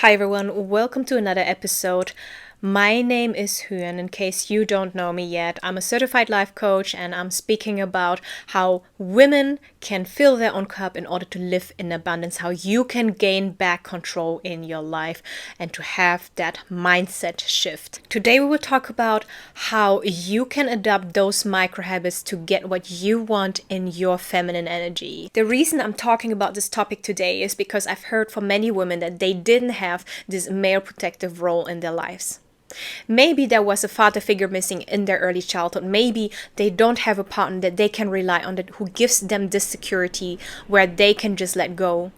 Hi everyone, welcome to another episode. My name is Huyen. In case you don't know me yet, I'm a certified life coach and I'm speaking about how women can fill their own cup in order to live in abundance, how you can gain back control in your life and to have that mindset shift. Today we will talk about how you can adopt those micro habits to get what you want in your feminine energy. The reason I'm talking about this topic today is because I've heard from many women that they didn't have this male protective role in their lives. Maybe there was a father figure missing in their early childhood. Maybe they don't have a partner that they can rely on, that who gives them this security where they can just let go.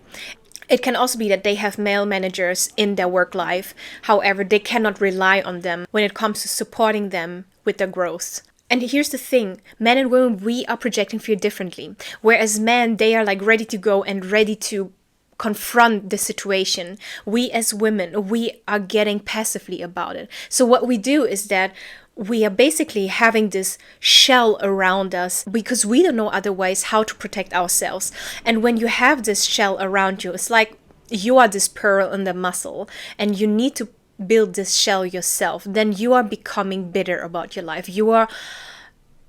It can also be that they have male managers in their work life. However, they cannot rely on them when it comes to supporting them with their growth. And here's the thing, men and women, we are projecting fear differently. Whereas men, they are like ready to go and ready to confront the situation. We as women, we are getting passively about it. So what we do is that we are basically having this shell around us because we don't know otherwise how to protect ourselves. And when you have this shell around you, it's like you are this pearl in the mussel and you need to build this shell yourself. Then you are becoming bitter about your life. You are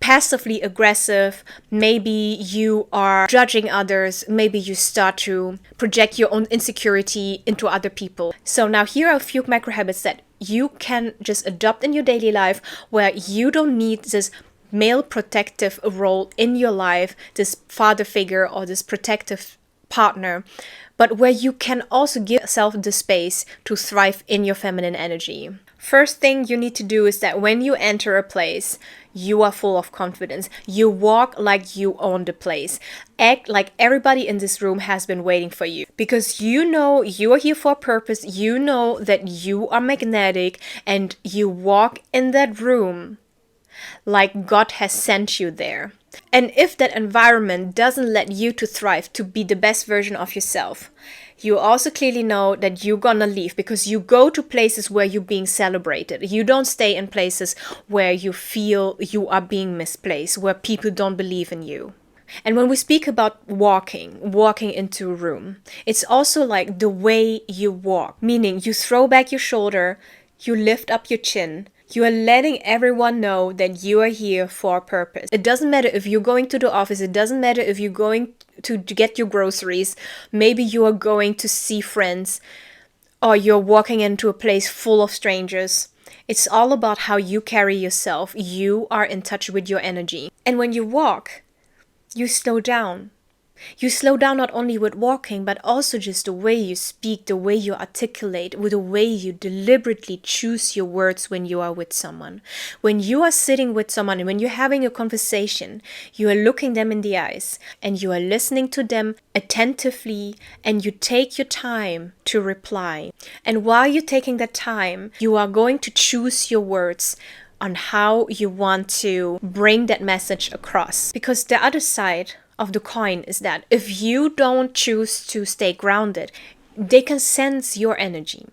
passively aggressive, maybe you are judging others, maybe you start to project your own insecurity into other people. So now here are a few micro habits that you can just adopt in your daily life where you don't need this male protective role in your life, this father figure or this protective partner, but where you can also give yourself the space to thrive in your feminine energy. First thing you need to do is that when you enter a place, you are full of confidence. You walk like you own the place. Act like everybody in this room has been waiting for you. Because you know you are here for a purpose. You know that you are magnetic and you walk in that room like God has sent you there. And if that environment doesn't let you to thrive, to be the best version of yourself, you also clearly know that you're gonna leave because you go to places where you're being celebrated. You don't stay in places where you feel you are being misplaced, where people don't believe in you. And when we speak about walking into a room, it's also like the way you walk, meaning you throw back your shoulder, you lift up your chin. You are letting everyone know that you are here for a purpose. It doesn't matter if you're going to the office. It doesn't matter if you're going to get your groceries. Maybe you are going to see friends or you're walking into a place full of strangers. It's all about how you carry yourself. You are in touch with your energy. And when you walk, you slow down. You slow down not only with walking, but also just the way you speak, the way you articulate, with the way you deliberately choose your words when you are with someone. When you are sitting with someone and when you're having a conversation, you are looking them in the eyes and you are listening to them attentively and you take your time to reply. And while you're taking that time, you are going to choose your words on how you want to bring that message across. Because the other side of the coin is that if you don't choose to stay grounded, they can sense your energy.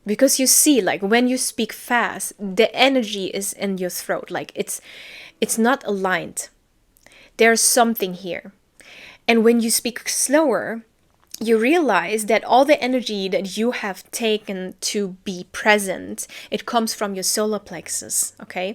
Because you see, like when you speak fast, the energy is in your throat, like it's not aligned. There's something here. And when you speak slower, you realize that all the energy that you have taken to be present, it comes from your solar plexus, okay?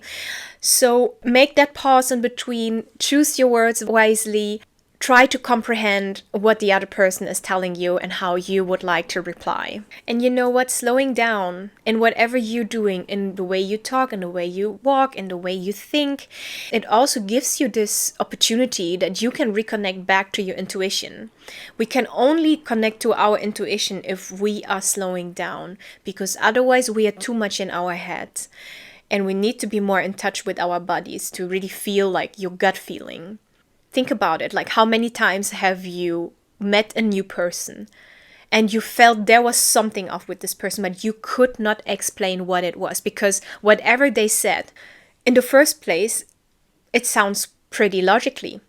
So make that pause in between, choose your words wisely, try to comprehend what the other person is telling you and how you would like to reply. And you know what? Slowing down in whatever you're doing, in the way you talk, in the way you walk, in the way you think, it also gives you this opportunity that you can reconnect back to your intuition. We can only connect to our intuition if we are slowing down, because otherwise we are too much in our heads. And we need to be more in touch with our bodies to really feel like your gut feeling. Think about it, like how many times have you met a new person and you felt there was something off with this person, but you could not explain what it was because whatever they said, in the first place, it sounds pretty logically.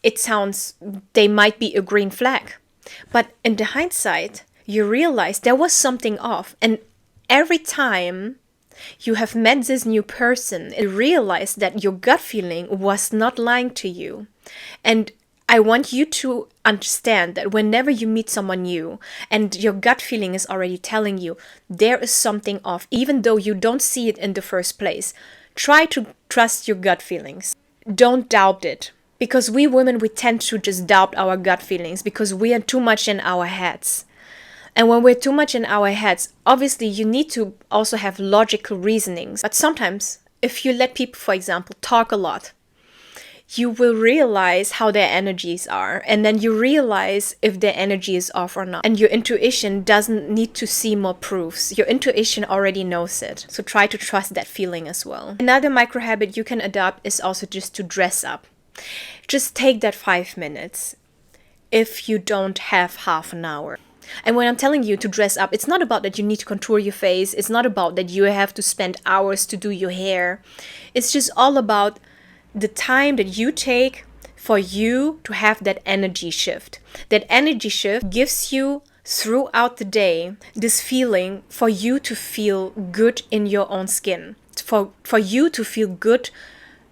It sounds, they might be a green flag. But in the hindsight, you realize there was something off. And every time you have met this new person, you realize that your gut feeling was not lying to you. And I want you to understand that whenever you meet someone new and your gut feeling is already telling you there is something off, even though you don't see it in the first place, try to trust your gut feelings. Don't doubt it. Because we women, we tend to just doubt our gut feelings because we are too much in our heads. And when we're too much in our heads, obviously you need to also have logical reasonings. But sometimes, if you let people, for example, talk a lot, you will realize how their energies are. And then you realize if their energy is off or not. And your intuition doesn't need to see more proofs. Your intuition already knows it. So try to trust that feeling as well. Another micro habit you can adopt is also just to dress up. Just take that 5 minutes if you don't have half an hour. And when I'm telling you to dress up, it's not about that you need to contour your face. It's not about that you have to spend hours to do your hair. It's just all about the time that you take for you to have that energy shift. That energy shift gives you throughout the day this feeling for you to feel good in your own skin. For you to feel good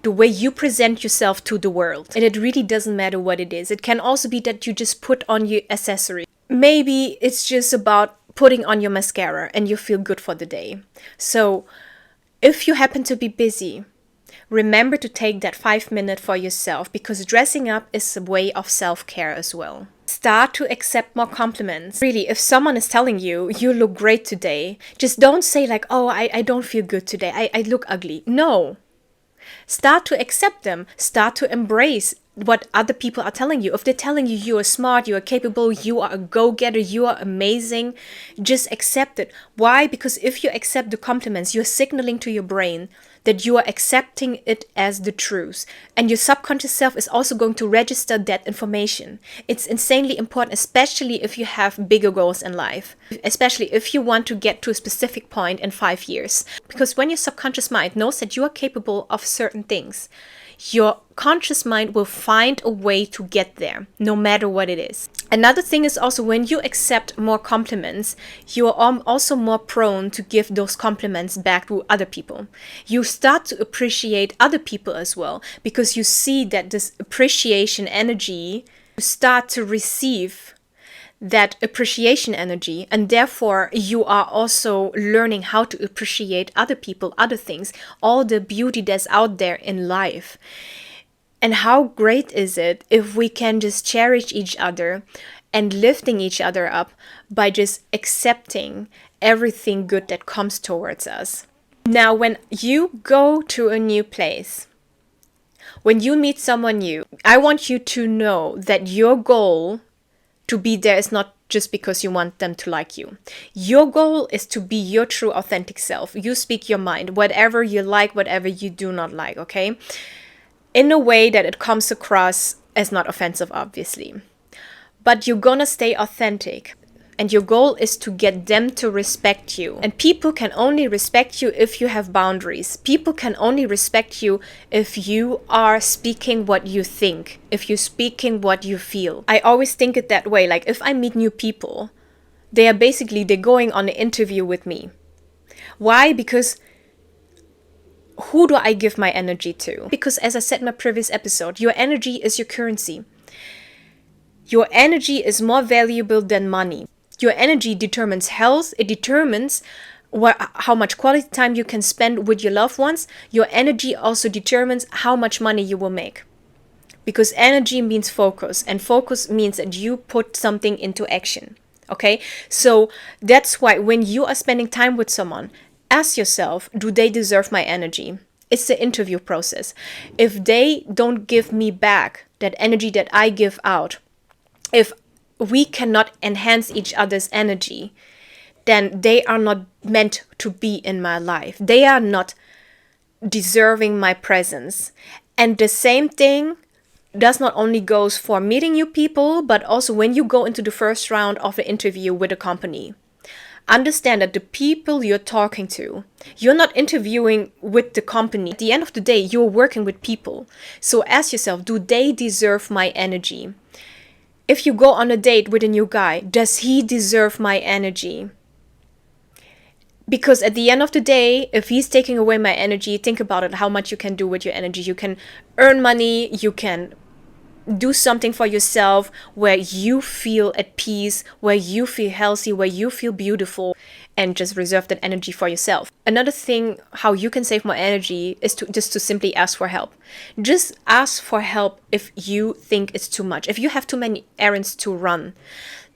the way you present yourself to the world. And it really doesn't matter what it is. It can also be that you just put on your accessory. Maybe it's just about putting on your mascara and you feel good for the day. So if you happen to be busy, remember to take that 5 minutes for yourself, because dressing up is a way of self-care as well. Start to accept more compliments. Really, if someone is telling you, you look great today, just don't say like, oh, I don't feel good today. I look ugly. No. Start to accept them. Start to embrace what other people are telling you. If they're telling you you are smart, you are capable, you are a go-getter, you are amazing, just accept it. Why? Because if you accept the compliments, you're signaling to your brain that you are accepting it as the truth. And your subconscious self is also going to register that information. It's insanely important, especially if you have bigger goals in life. Especially if you want to get to a specific point in 5 years. Because when your subconscious mind knows that you are capable of certain things, your conscious mind will find a way to get there, no matter what it is. Another thing is also when you accept more compliments, you are also more prone to give those compliments back to other people. You start to appreciate other people as well, because you see that this appreciation energy, you start to receive that appreciation energy, and therefore you are also learning how to appreciate other people, other things, all the beauty that's out there in life. And how great is it if we can just cherish each other and lifting each other up by just accepting everything good that comes towards us. Now, when you go to a new place, when you meet someone new, I want you to know that your goal to be there is not just because you want them to like you. Your goal is to be your true authentic self. You speak your mind, whatever you like, whatever you do not like, okay? In a way that it comes across as not offensive, obviously. But you're gonna stay authentic. And your goal is to get them to respect you. And people can only respect you if you have boundaries. People can only respect you if you are speaking what you think, if you're speaking what you feel. I always think it that way. Like if I meet new people, they're going on an interview with me. Why? Because who do I give my energy to? Because as I said in my previous episode, your energy is your currency. Your energy is more valuable than money. Your energy determines health. It determines how much quality time you can spend with your loved ones. Your energy also determines how much money you will make. Because energy means focus. And focus means that you put something into action. Okay? So that's why when you are spending time with someone, ask yourself, do they deserve my energy? It's the interview process. If they don't give me back that energy that I give out, if we cannot enhance each other's energy, then they are not meant to be in my life. They are not deserving my presence. And the same thing does not only goes for meeting new people, but also when you go into the first round of an interview with a company. Understand that the people you're talking to, you're not interviewing with the company. At the end of the day, you're working with people. So ask yourself, do they deserve my energy? If you go on a date with a new guy, does he deserve my energy? Because at the end of the day, if he's taking away my energy, think about it, how much you can do with your energy. You can earn money, you can Do something for yourself where you feel at peace, where you feel healthy, where you feel beautiful, and just reserve that energy for yourself. Another thing how you can save more energy is to simply ask for help. Just ask for help if you think it's too much. If you have too many errands to run,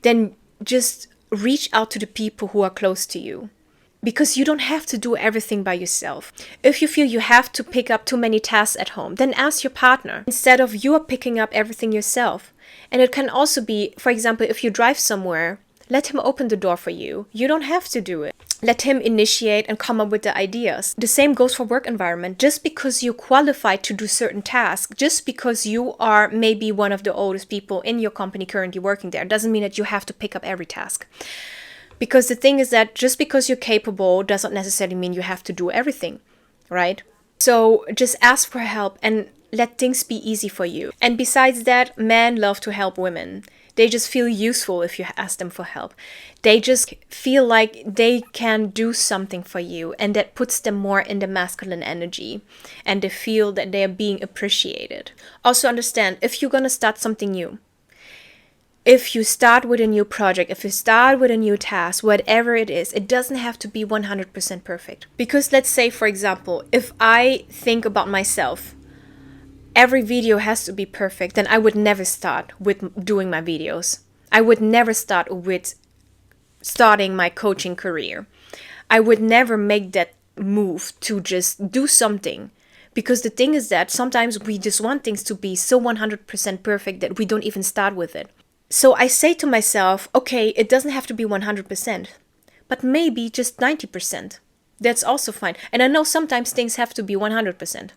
then just reach out to the people who are close to you. Because you don't have to do everything by yourself. If you feel you have to pick up too many tasks at home, then ask your partner instead of you are picking up everything yourself. And it can also be, for example, if you drive somewhere, let him open the door for you. You don't have to do it. Let him initiate and come up with the ideas. The same goes for work environment. Just because you're qualified to do certain tasks, just because you are maybe one of the oldest people in your company currently working there, doesn't mean that you have to pick up every task. Because the thing is that just because you're capable doesn't necessarily mean you have to do everything, right? So just ask for help and let things be easy for you. And besides that, men love to help women. They just feel useful if you ask them for help. They just feel like they can do something for you, and that puts them more in the masculine energy, and they feel that they are being appreciated. Also understand, if you're gonna start something new, if you start with a new project, if you start with a new task, whatever it is, it doesn't have to be 100% perfect. Because let's say, for example, if I think about myself, every video has to be perfect, then I would never start with doing my videos. I would never start with starting my coaching career. I would never make that move to just do something. Because the thing is that sometimes we just want things to be so 100% perfect that we don't even start with it. So I say to myself, okay, it doesn't have to be 100%, but maybe just 90%. That's also fine. And I know sometimes things have to be 100%,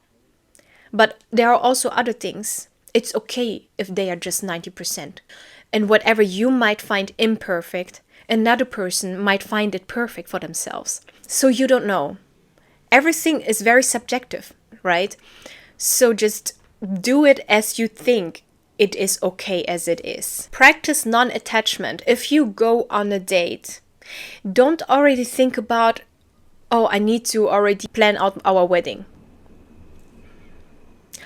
but there are also other things. It's okay if they are just 90%. And whatever you might find imperfect, another person might find it perfect for themselves. So you don't know. Everything is very subjective, right? So just do it as you think it is okay as it is. Practice non-attachment. If you go on a date, don't already think about, oh, I need to already plan out our wedding.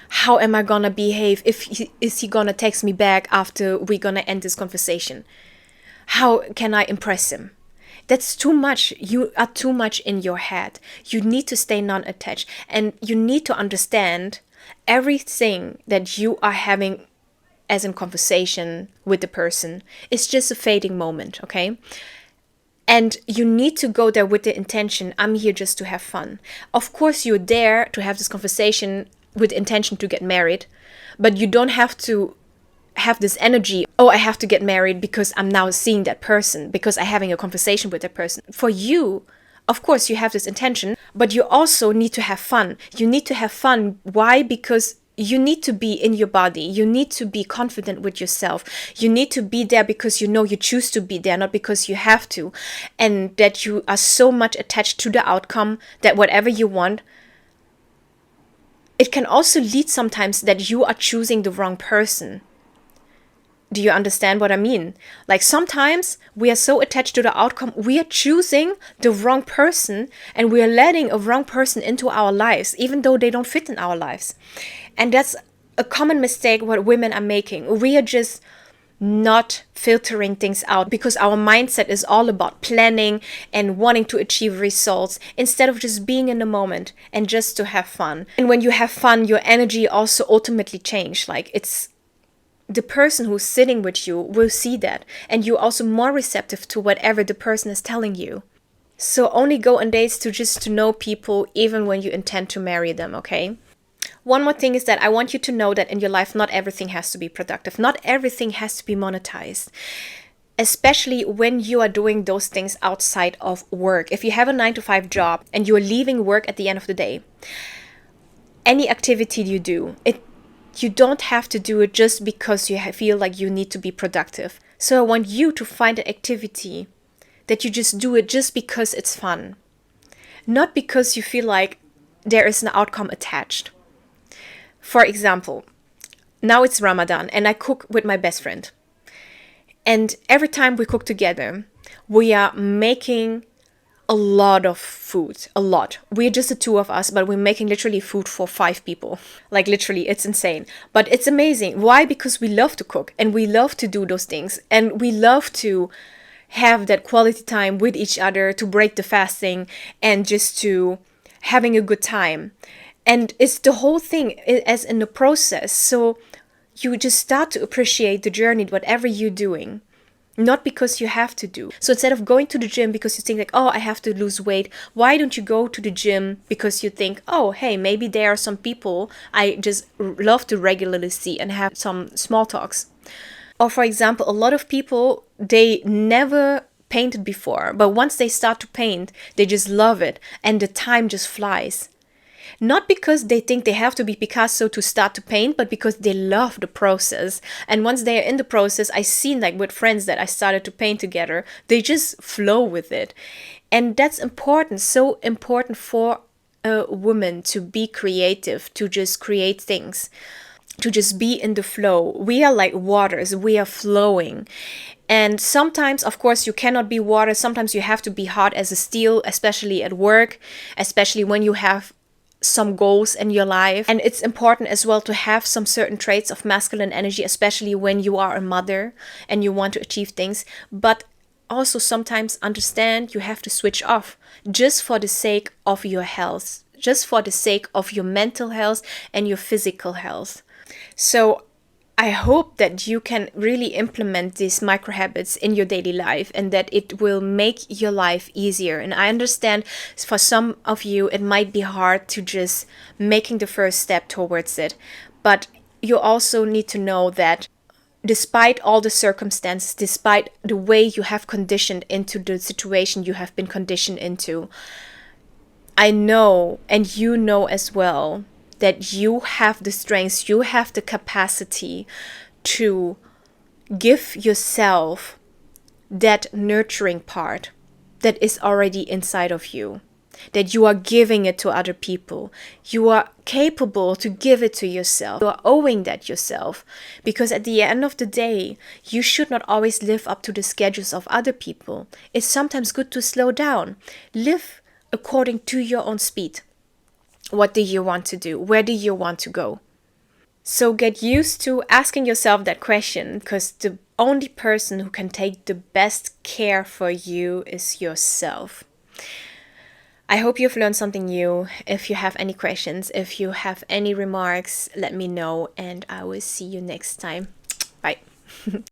How am I gonna behave? Is he gonna text me back after we're gonna end this conversation? How can I impress him? That's too much. You are too much in your head. You need to stay non-attached, and you need to understand everything that you are having as in conversation with the person is just a fading moment, okay? And you need to go there with the intention, I'm here just to have fun. Of course, you're there to have this conversation with intention to get married, but you don't have to have this energy, oh, I have to get married because I'm now seeing that person, because I'm having a conversation with that person. For you, of course, you have this intention, but you also need to have fun. You need to have fun. Why? Because you need to be in your body. You need to be confident with yourself. You need to be there because you know you choose to be there, not because you have to. And that you are so much attached to the outcome that whatever you want, it can also lead sometimes that you are choosing the wrong person. Do you understand what I mean? Like sometimes we are so attached to the outcome, we are choosing the wrong person and we are letting a wrong person into our lives, even though they don't fit in our lives. And that's a common mistake what women are making. We are just not filtering things out because our mindset is all about planning and wanting to achieve results instead of just being in the moment and just to have fun. And when you have fun, your energy also ultimately change. Like it's the person who's sitting with you will see that, and you're also more receptive to whatever the person is telling you. So only go on dates to know people, even when you intend to marry them, okay? One more thing is that I want you to know that in your life, not everything has to be productive. Not everything has to be monetized. Especially when you are doing those things outside of work. If you have a 9-to-5 job and you're leaving work at the end of the day, any activity you do, you don't have to do it just because you feel like you need to be productive. So I want you to find an activity that you just do it just because it's fun. Not because you feel like there is an outcome attached. For example, now it's Ramadan and I cook with my best friend. And every time we cook together, we are making a lot of food, a lot. We're just the two of us, but we're making literally food for 5 people. Like literally, it's insane. But it's amazing. Why? Because we love to cook and we love to do those things. And we love to have that quality time with each other, to break the fasting and just to having a good time. And it's the whole thing as in the process. So you just start to appreciate the journey, whatever you're doing. Not because you have to do. So instead of going to the gym because you think like, oh, I have to lose weight, why don't you go to the gym because you think, oh, hey, maybe there are some people I just love to regularly see and have some small talks. Or for example, a lot of people, they never painted before, but once they start to paint, they just love it and the time just flies. Not because they think they have to be Picasso to start to paint, but because they love the process. And once they are in the process, I seen like with friends that I started to paint together, they just flow with it. And that's important, so important for a woman to be creative, to just create things, to just be in the flow. We are like waters, we are flowing. And sometimes, of course, you cannot be water. Sometimes you have to be hard as a steel, especially at work, especially when you have some goals in your life. And it's important as well to have some certain traits of masculine energy, especially when you are a mother and you want to achieve things. But also sometimes understand you have to switch off just for the sake of your health, just for the sake of your mental health and your physical health. So I hope that you can really implement these micro habits in your daily life and that it will make your life easier. And I understand for some of you, it might be hard to just making the first step towards it. But you also need to know that despite all the circumstances, despite the way you have conditioned into the situation you have been conditioned into, I know, and you know as well, that you have the strength, you have the capacity to give yourself that nurturing part that is already inside of you, that you are giving it to other people. You are capable to give it to yourself. You are owing that yourself, because at the end of the day, you should not always live up to the schedules of other people. It's sometimes good to slow down. Live according to your own speed. What do you want to do? Where do you want to go? So get used to asking yourself that question, because the only person who can take the best care for you is yourself. I hope you've learned something new. If you have any questions, if you have any remarks, let me know and I will see you next time. Bye.